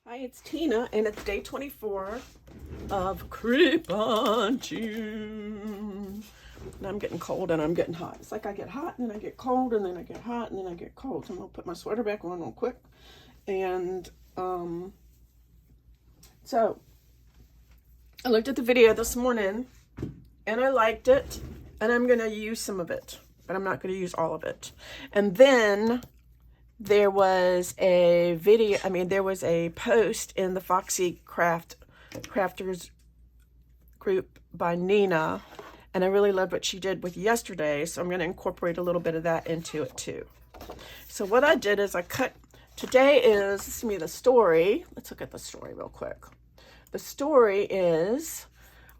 Hi, it's Tina, and it's day 24 of Creep on June. And I'm getting cold and I'm getting hot. It's like I get hot and then I get cold and then I get hot and then I get cold. So I'm going to put my sweater back on real quick. And so I looked at the video this morning and I liked it. And I'm going to use some of it, but I'm not going to use all of it. And then there was a video, there was a post in the Foxy Crafters group by Nina, and I really loved what she did with yesterday, so I'm going to incorporate a little bit of that into it too. So what I did is today is, the story. Let's look at the story real quick. The story is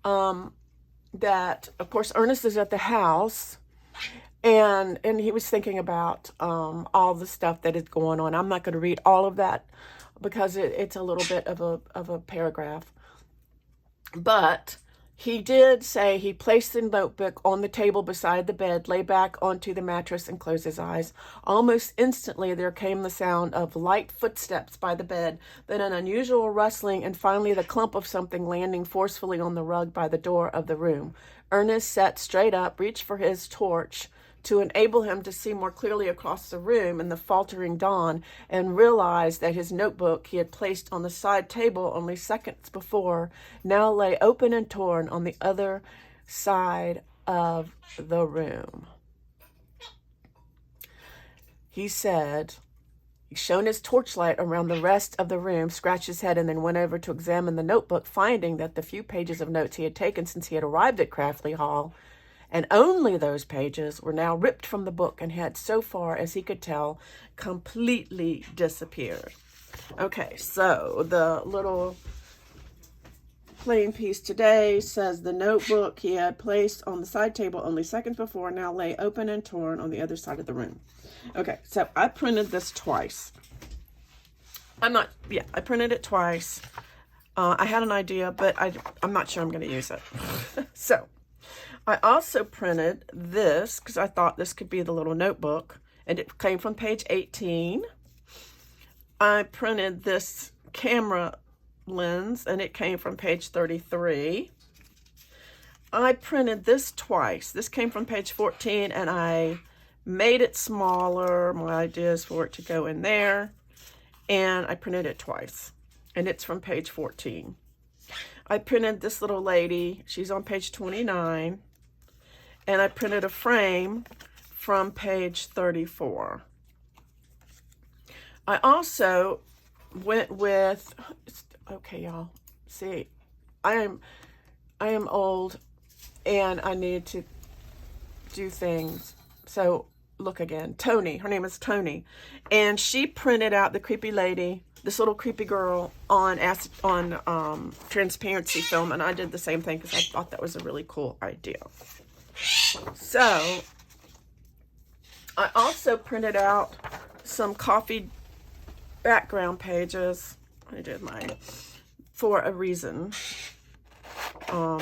that, of course, Ernest is at the house, and he was thinking about all the stuff that is going on. I'm not going to read all of that because it's a little bit of a paragraph. But he did say he placed the notebook on the table beside the bed, lay back onto the mattress, and closed his eyes. Almost instantly, there came the sound of light footsteps by the bed, then an unusual rustling, and finally the clump of something landing forcefully on the rug by the door of the room. Ernest sat straight up, reached for his torch to enable him to see more clearly across the room in the faltering dawn, and realized that his notebook he had placed on the side table only seconds before now lay open and torn on the other side of the room. He said he shone his torchlight around the rest of the room, scratched his head, and then went over to examine the notebook, finding that the few pages of notes he had taken since he had arrived at Craftley Hall, and only those pages, were now ripped from the book and had, so far as he could tell, completely disappeared. Okay, so the little plain piece today says the notebook he had placed on the side table only seconds before now lay open and torn on the other side of the room. Okay, so I printed this twice. I printed it twice. I had an idea, but I'm not sure I'm going to use it. So I also printed this because I thought this could be the little notebook, and it came from page 18. I printed this camera lens, and it came from page 33. I printed this twice. This came from page 14, and I made it smaller. My idea is for it to go in there, and I printed it twice, and it's from page 14. I printed this little lady. She's on page 29. And I printed a frame from page 34. I also went with, okay, y'all, see, I am old and I need to do things. So look again, Tony, her name is Tony. And she printed out the creepy lady, this little creepy girl on transparency film. And I did the same thing because I thought that was a really cool idea. So I also printed out some coffee background pages. I did mine for a reason. So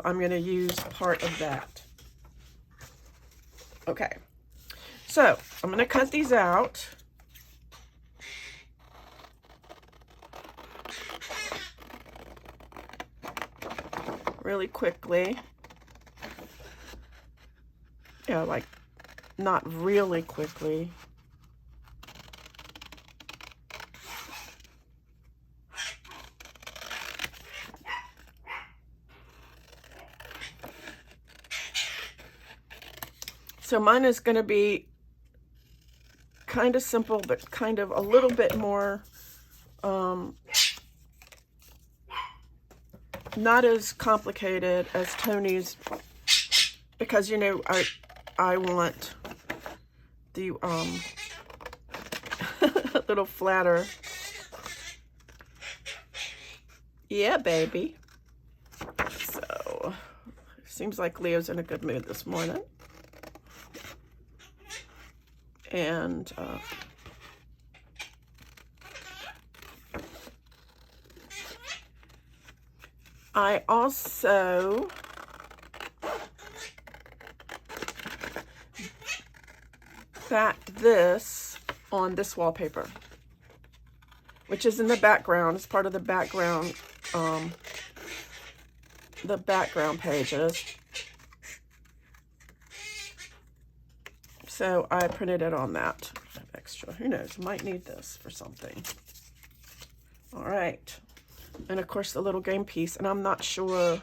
I'm going to use part of that. Okay. So I'm going to cut these out. Really quickly. Yeah, like not really quickly. So mine is going to be kind of simple, but kind of a little bit more, not as complicated as Tony's, because, I want the a little flatter. Yeah, baby. So, seems like Leo's in a good mood this morning. And I also backed this on this wallpaper. which is in the background. It's part of the background pages. So I printed it on that. Extra. Who knows? Might need this for something. All right. And of course the little game piece. And I'm not sure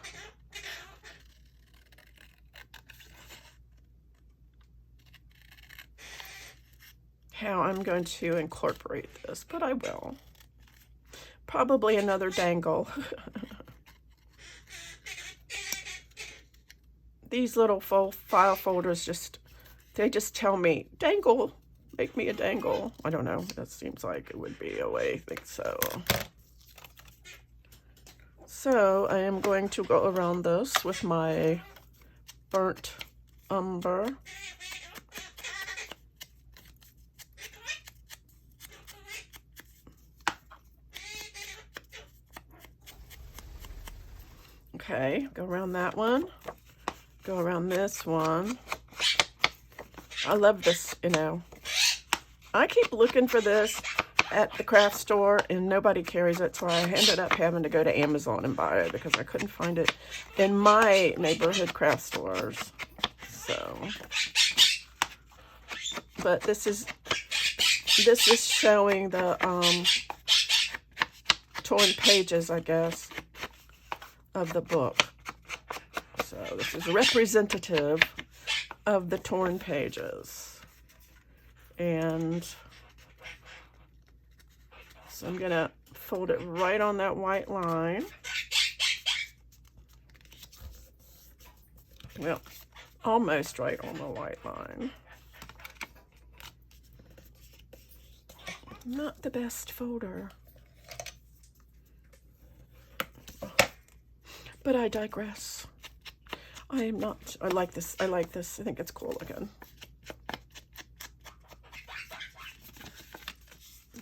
how I'm going to incorporate this, but I will. Probably another dangle. These little file folders they just tell me, dangle, make me a dangle. I don't know. That seems like it would be a way. I think so. So I am going to go around this with my burnt umber. Okay, go around that one. Go around this one. I love this, you know. I keep looking for this at the craft store and nobody carries it, so I ended up having to go to Amazon and buy it because I couldn't find it in my neighborhood craft stores. So, but this is showing the torn pages, I guess, of the book. So this is representative of the torn pages. And so I'm gonna fold it right on that white line. Well, almost right on the white line. Not the best folder. But I digress. I am not. I like this. I like this. I think it's cool looking.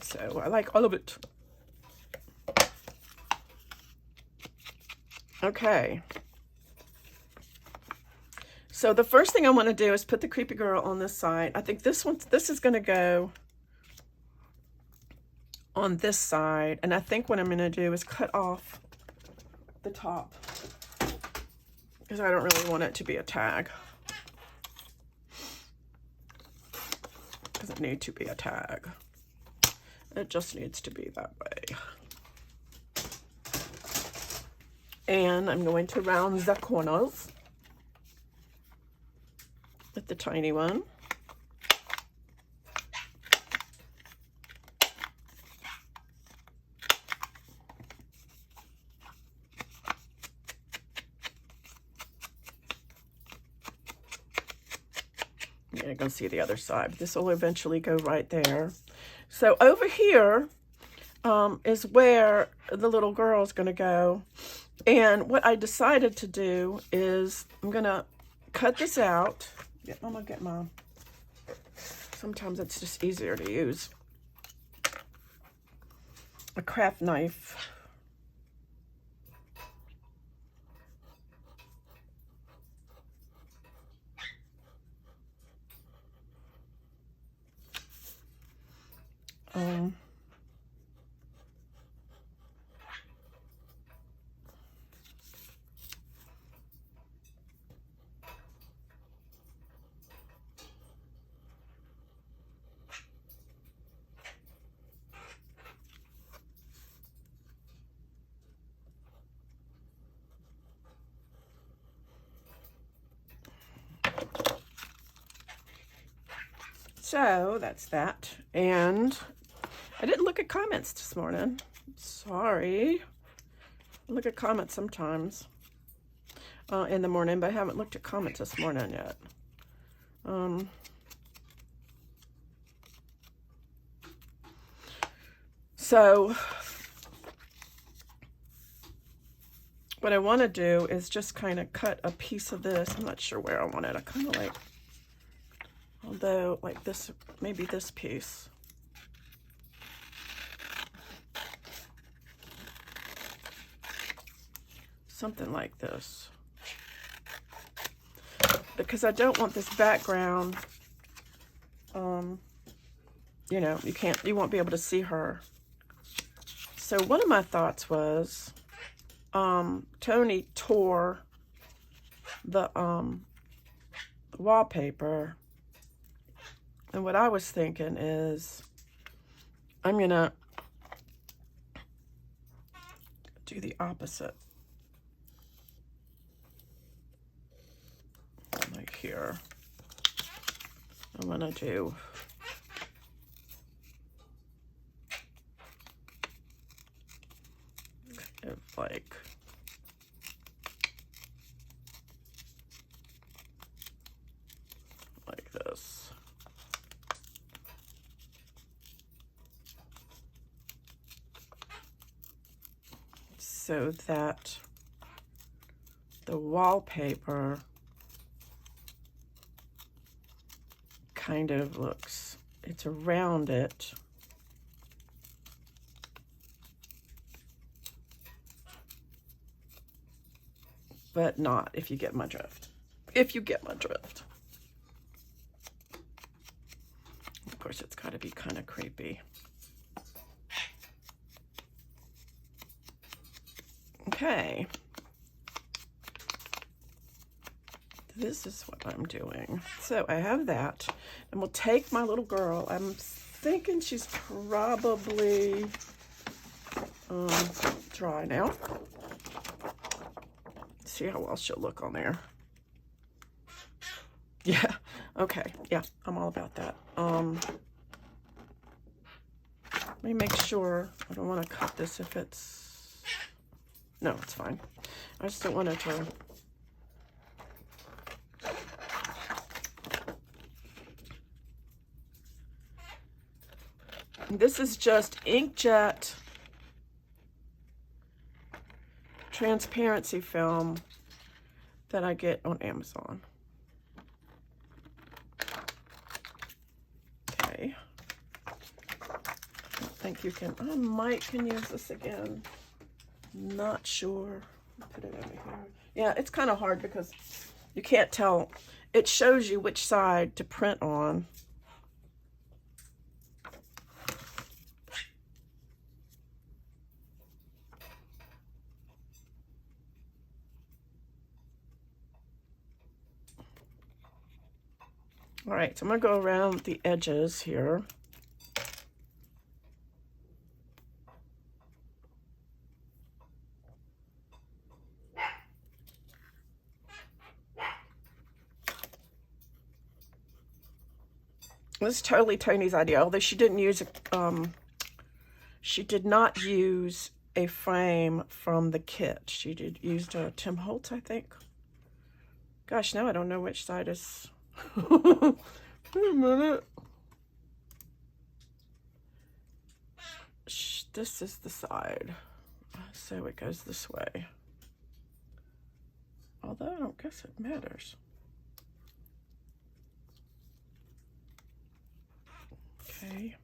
So I like all of it. Okay. So the first thing I want to do is put the creepy girl on this side. I think this is going to go on this side. And I think what I'm going to do is cut off the top, because I don't really want it to be a tag. It doesn't need to be a tag. It just needs to be that way. And I'm going to round the corners with the tiny one. You're going to see the other side. This will eventually go right there. So over here is where the little girl is going to go. And what I decided to do is I'm going to cut this out. Yeah, I'm going to get my... Sometimes it's just easier to use a craft knife. So that's that. And I didn't look at comments this morning. Sorry. I look at comments sometimes in the morning, but I haven't looked at comments this morning yet. So what I want to do is just kind of cut a piece of this. I'm not sure where I want it. I kind of like, although like this, maybe this piece. Something like this. Because I don't want this background, you know, you won't be able to see her So one of my thoughts was, Tony tore the wallpaper, and what I was thinking is I'm gonna do the opposite. Like here, I'm gonna do kind of like this. So that the wallpaper kind of looks, it's around it. But not, if you get my drift. If you get my drift. Of course, it's got to be kind of creepy. Okay. This is what I'm doing. So I have that, and we'll take my little girl. I'm thinking she's probably dry now. See how well she'll look on there. Yeah, okay, yeah, I'm all about that. Let me make sure. I don't want to cut this if it's, no, it's fine. I just don't want it to, this is just inkjet transparency film that I get on Amazon. Okay. I don't think you can, I might can use this again. Not sure. Put it over here. Yeah, it's kind of hard because you can't tell. It shows you which side to print on. All right, so I'm going to go around the edges here. This is totally Tony's idea, although she didn't use she did not use a frame from the kit. She used a Tim Holtz, I think. Gosh, now I don't know which side is. Wait a minute. This is the side, so it goes this way. Although I don't guess it matters. Okay.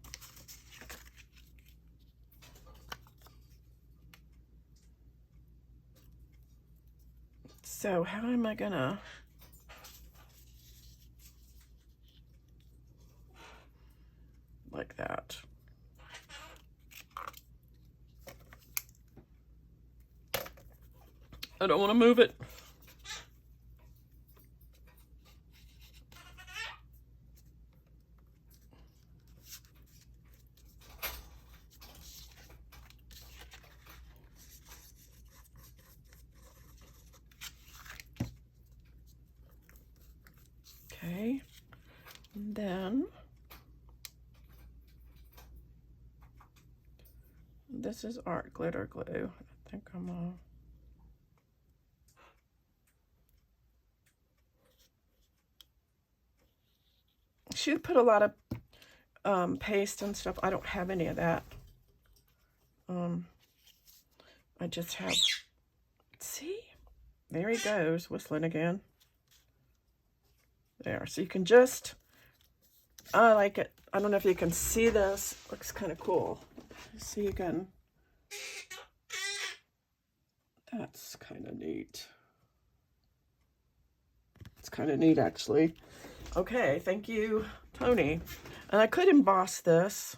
So how am I gonna, like that? I don't want to move it. Okay, and then this is art glitter glue. I think I'm she put a lot of paste and stuff. I don't have any of that. I just have, see, there he goes, whistling again. There, so you can just, I like it. I don't know if you can see this. Looks kind of cool. See, you can, that's kind of neat. It's kind of neat, actually. Okay, thank you, Tony. And I could emboss this.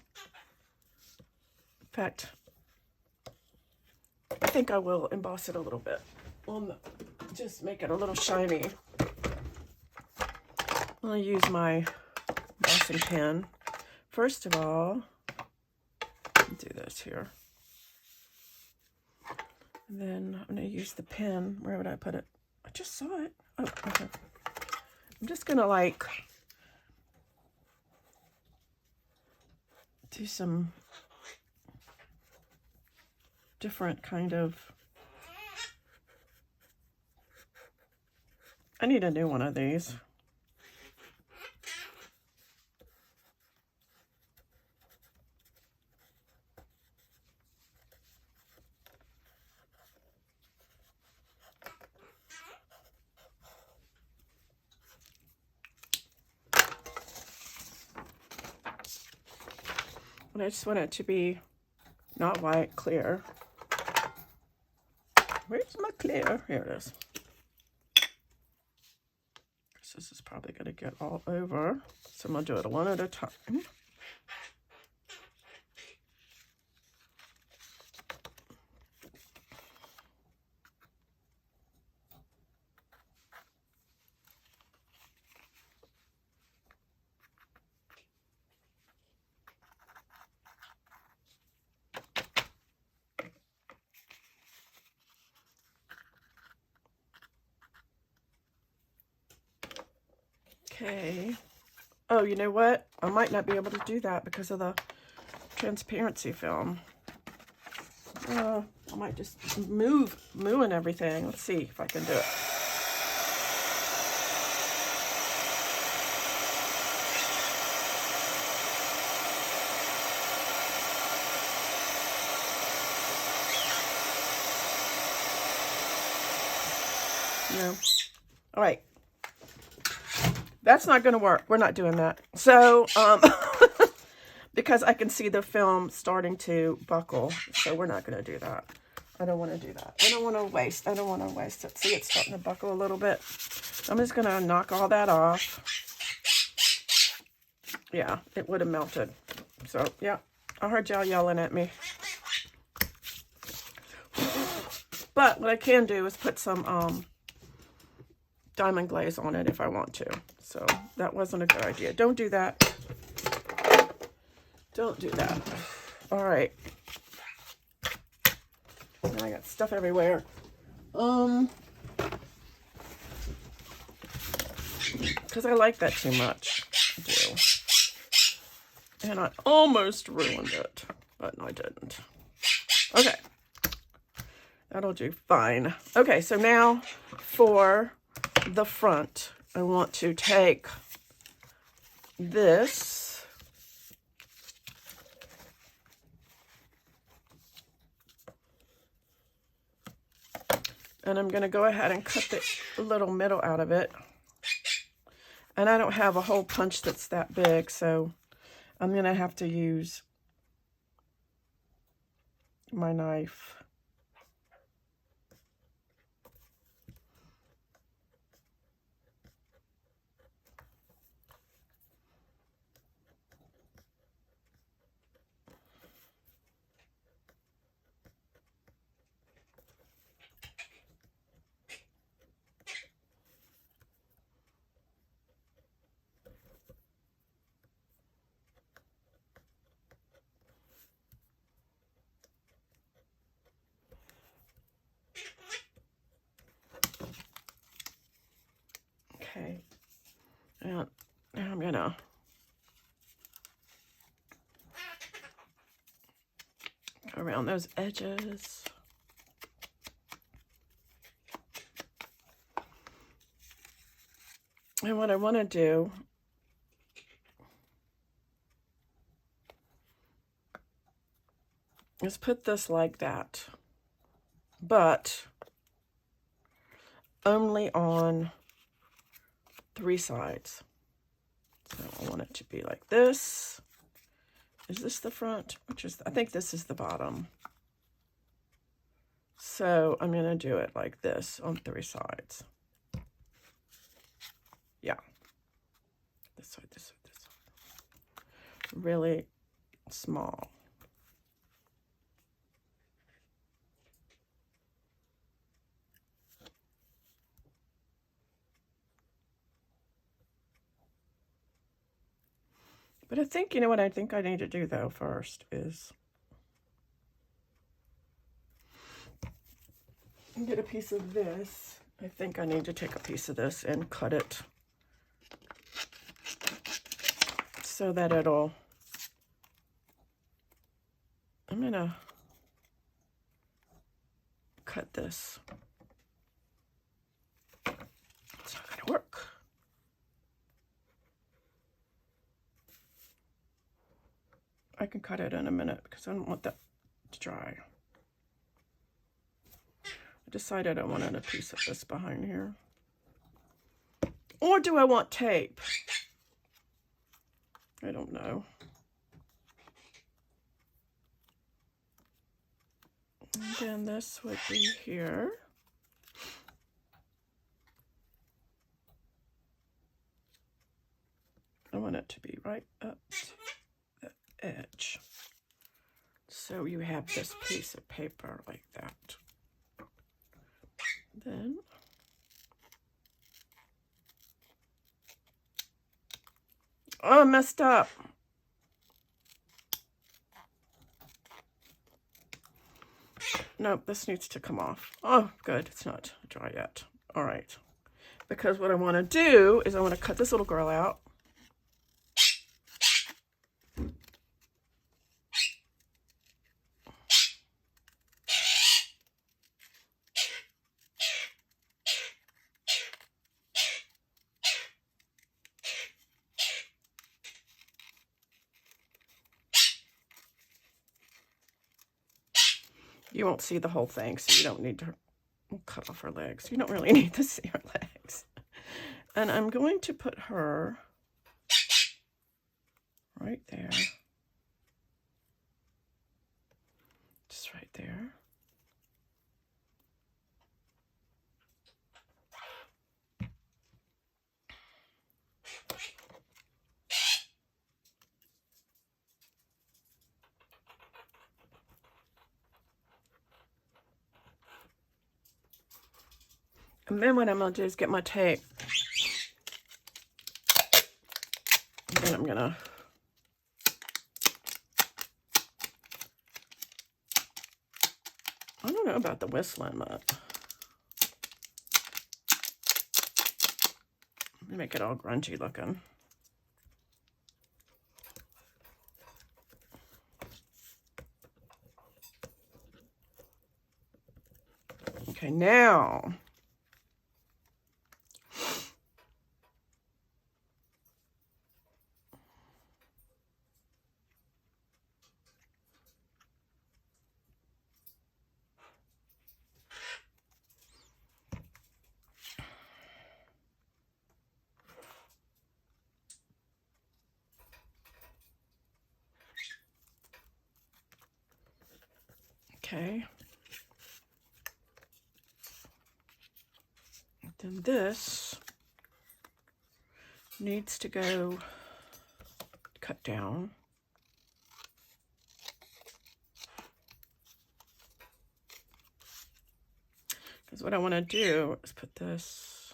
In fact, I think I will emboss it a little bit. Just make it a little shiny. I'll use my embossing pen. First of all, do this here. And then I'm going to use the pen. Where would I put it? I just saw it. Oh, okay. I'm just going to like do some different kind of, I need a new one of these. And I just want it to be not white, clear. Where's my clear? Here it is. This is probably going to get all over. So I'm going to do it one at a time. Okay. Oh, you know what? I might not be able to do that because of the transparency film. I might just mooing everything. Let's see if I can do it. No. All right. That's not going to work. We're not doing that. So, because I can see the film starting to buckle. So we're not going to do that. I don't want to do that. I don't want to waste. I don't want to waste it. See, it's starting to buckle a little bit. So I'm just going to knock all that off. Yeah, it would have melted. So, yeah, I heard y'all yelling at me. But what I can do is put some diamond glaze on it if I want to. So that wasn't a good idea. Don't do that. Don't do that. All right. Now I got stuff everywhere. Because I like that too much. I do. And I almost ruined it, but I didn't. Okay. That'll do fine. Okay, so now for the front, I want to take this and I'm going to go ahead and cut the little middle out of it. And I don't have a hole punch that's that big, so I'm going to have to use my knife. Okay, and now I'm gonna go around those edges. And what I want to do is put this like that, but only on 3 sides. So I want it to be like this. Is this the front? I think this is the bottom. So I'm going to do it like this on 3 sides. Yeah. This side, this side, this side. Really small. But I think, you know what I think I need to do though first is get a piece of this. I think I need to take a piece of this and cut it so that it'll, I'm gonna cut this. It's not gonna work. I can cut it in a minute because I don't want that to dry. I decided I wanted a piece of this behind here. Or do I want tape? I don't know. And then this would be here. I want it to be right up to the edge. So you have this piece of paper like that. Then oh, I messed up. Nope, this needs to come off. Oh, good. It's not dry yet. All right. Because what I want to do is I want to cut this little girl out. You won't see the whole thing, so you don't need to cut off her legs. You don't really need to see her legs. And I'm going to put her right there. Just right there. And then what I'm going to do is get my tape. And I'm going to I don't know about the whistling, but let me make it all grungy looking. Okay, now okay. Then this needs to go cut down. Because what I want to do is put this.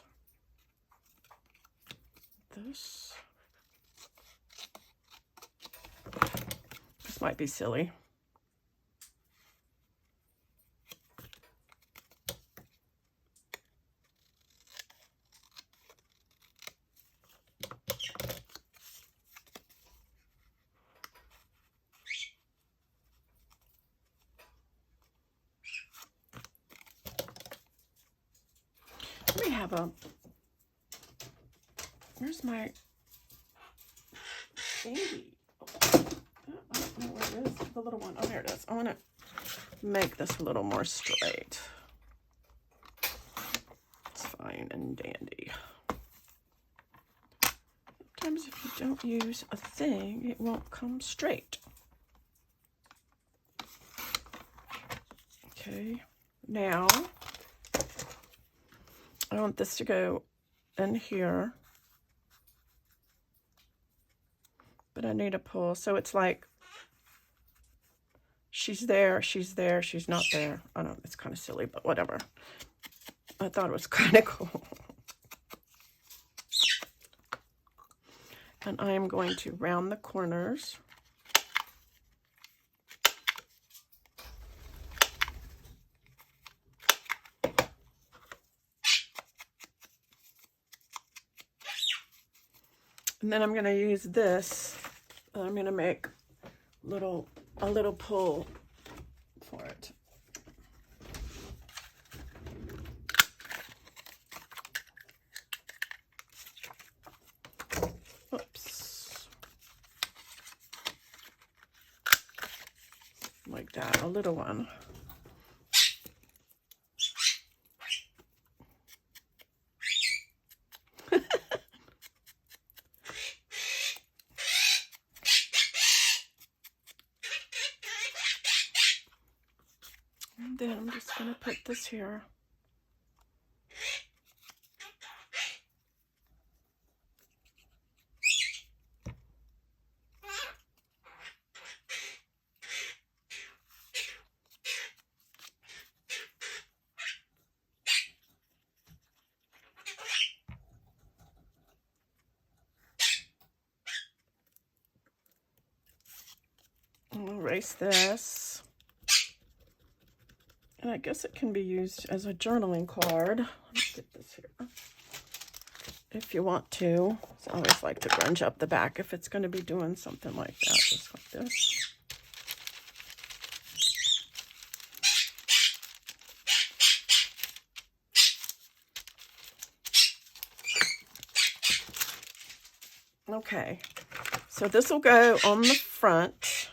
This might be silly. Let me have a, where's my baby? Oh, I don't know where it is, the little one. Oh, there it is. I want to make this a little more straight. It's fine and dandy. Sometimes if you don't use a thing, it won't come straight. Okay, now I want this to go in here, but I need a pull. So it's like, she's there, she's there, she's not there. I don't know, it's kind of silly, but whatever. I thought it was kind of cool. And I am going to round the corners. And then I'm going to use this. I'm going to make a little pull for it. Oops. Like that, a little one. And then I'm just going to put this here. I'll erase this. And I guess it can be used as a journaling card. Let me get this here. If you want to. I always like to grunge up the back if it's going to be doing something like that, just like this. Okay, so this will go on the front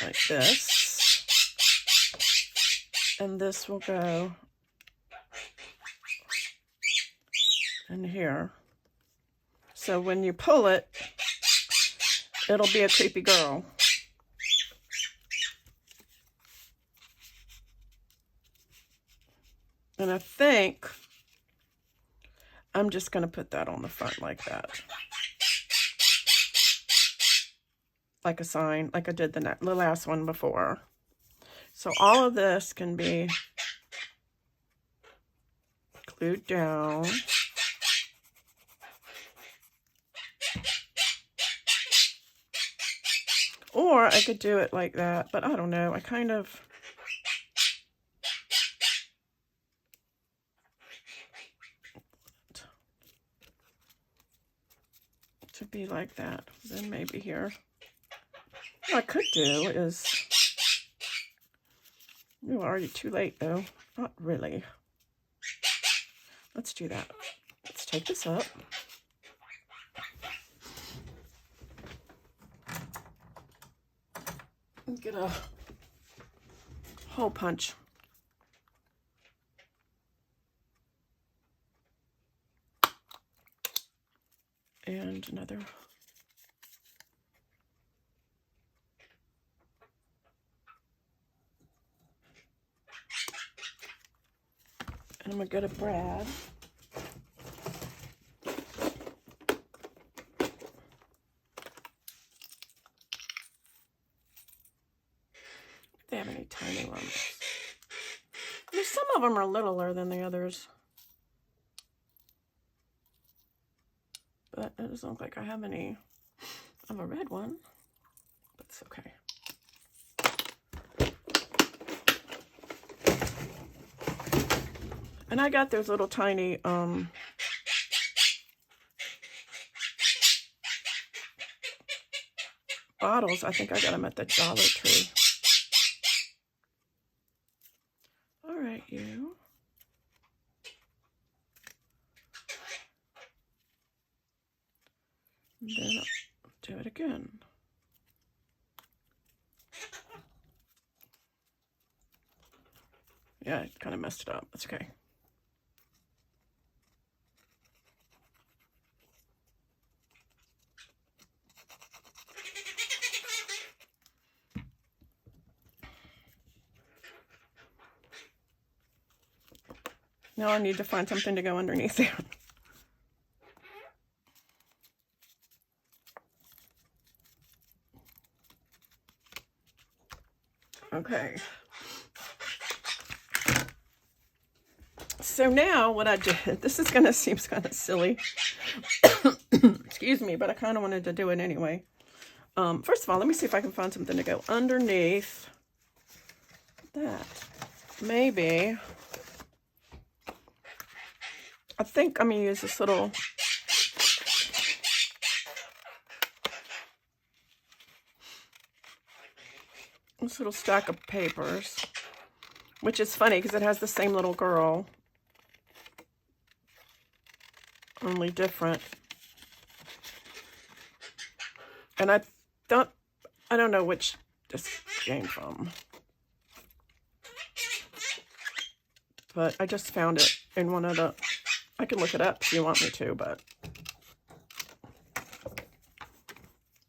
like this. And this will go in here. So when you pull it, it'll be a creepy girl. And I think I'm just going to put that on the front like that. Like a sign, like I did the last one before. So all of this can be glued down. Or I could do it like that, but I don't know. I kind of... to be like that. Then maybe here. What I could do is... You're already too late, though. Not really. Let's do that. Let's take this up. And get a hole punch. And another. And I'm going to go to Brad. They have any tiny ones. There's some of them are littler than the others. But it doesn't look like I have any of a red one. But it's okay. And I got those little tiny bottles. I think I got them at the Dollar Tree. All right, you. And then I'll do it again. Yeah, I kind of messed it up. That's okay. Now I need to find something to go underneath there. Okay. So now what I did, this is going to seem kind of silly. Excuse Excuse me, but I kind of wanted to do it anyway. First of all, let me see if I can find something to go underneath that. Maybe. I think I'm going to use this little stack of papers, which is funny because it has the same little girl, only different. And I don't know which this came from, but I just found it in one of the, I can look it up if you want me to, but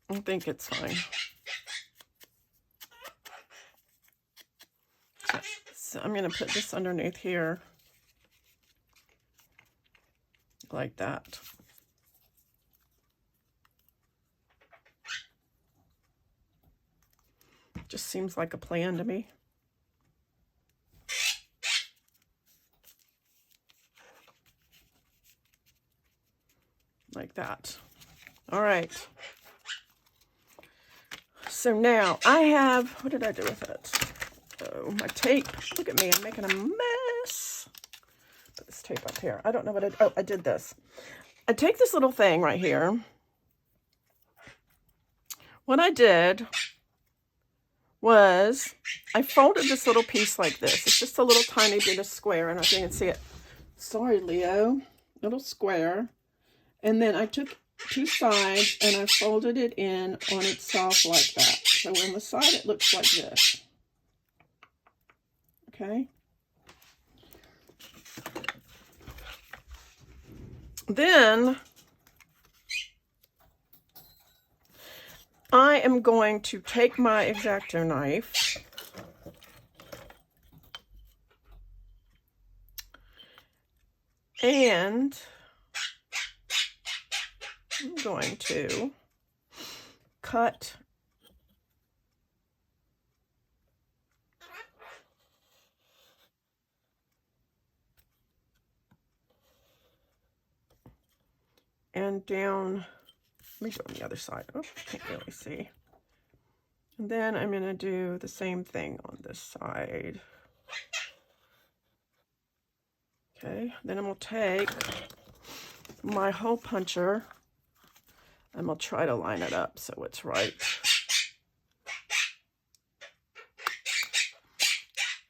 I think it's fine. So I'm going to put this underneath here, like that. Just seems like a plan to me. Like that. All right. So now I have, what did I do with it? Oh, my tape. Look at me, I'm making a mess. Put this tape up here. I don't know what I did this. I take this little thing right here. What I did was I folded this little piece like this. It's just a little tiny bit of square. I don't know if you can see it. Sorry, Leo. Little square. And then I took two sides and I folded it in on itself like that. So on the side it looks like this. Okay. Then I am going to take my X-Acto knife and I'm going to cut and down. Let me go on the other side. Oh, can't really see. And then I'm going to do the same thing on this side. Okay, then I'm going to take my hole puncher and I'll try to line it up so it's right.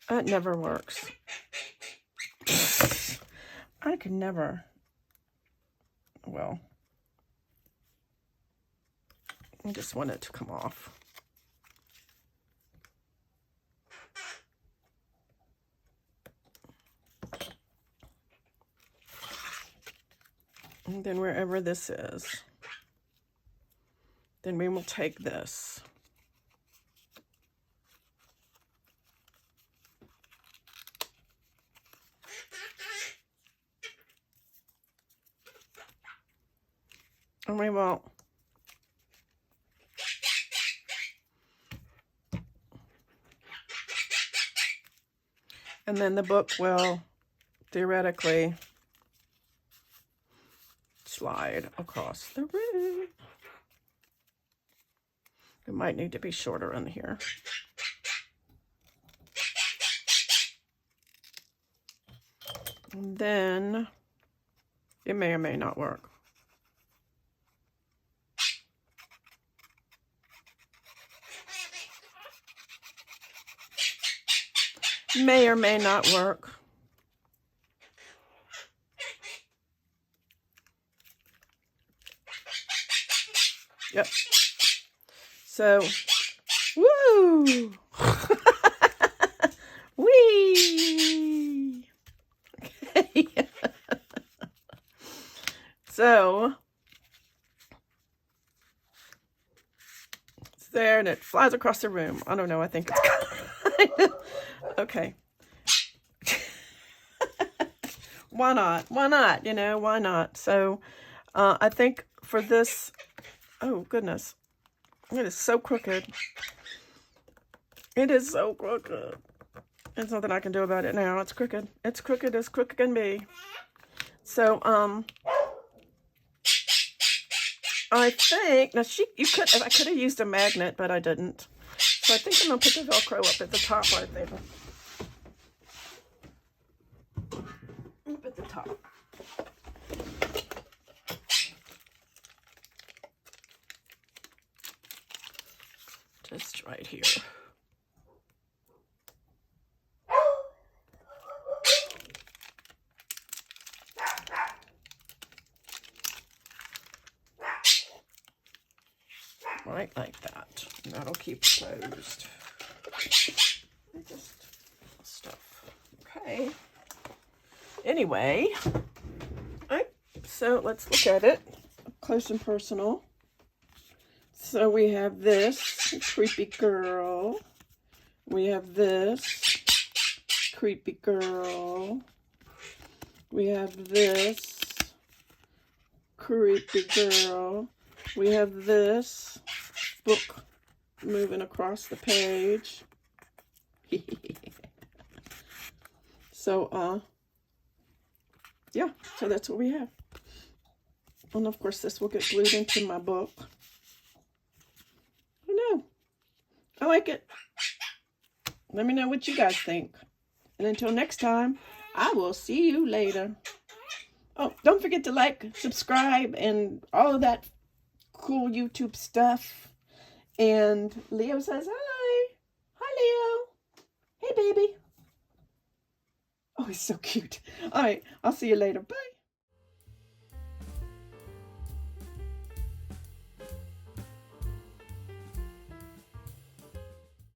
That never works. I could never. Well, I just want it to come off. And then wherever this is, then we will take this. And we will and then the book will theoretically slide across the room. It might need to be shorter in here. And then it may or may not work. May or may not work. Yep. So, woo! Wee! Okay. So, it's there and it flies across the room. I don't know, I think it's kind of, okay. Why not? Why not? You know, why not? So, I think for this, oh goodness, it is so crooked. It is so crooked. There's nothing I can do about it now. It's crooked. It's crooked as crooked can be. So, I think, now I could have used a magnet, but I didn't. So I think I'm going to put the Velcro up at the top right there. Up at the top. Just right here. Right like that. And that'll keep closed. Just stuff. Okay. Anyway, so let's look at it up close and personal. So we have this creepy girl. We have this creepy girl. We have this creepy girl. We have this book moving across the page. So, yeah, so that's what we have. And of course, this will get glued into my book. I know. I like it. Let me know what you guys think. And until next time, I will see you later. Oh, don't forget to like, subscribe, and all of that cool YouTube stuff. And Leo says hi. Hi, Leo. Hey, baby. Oh, he's so cute. All right, I'll see you later. Bye.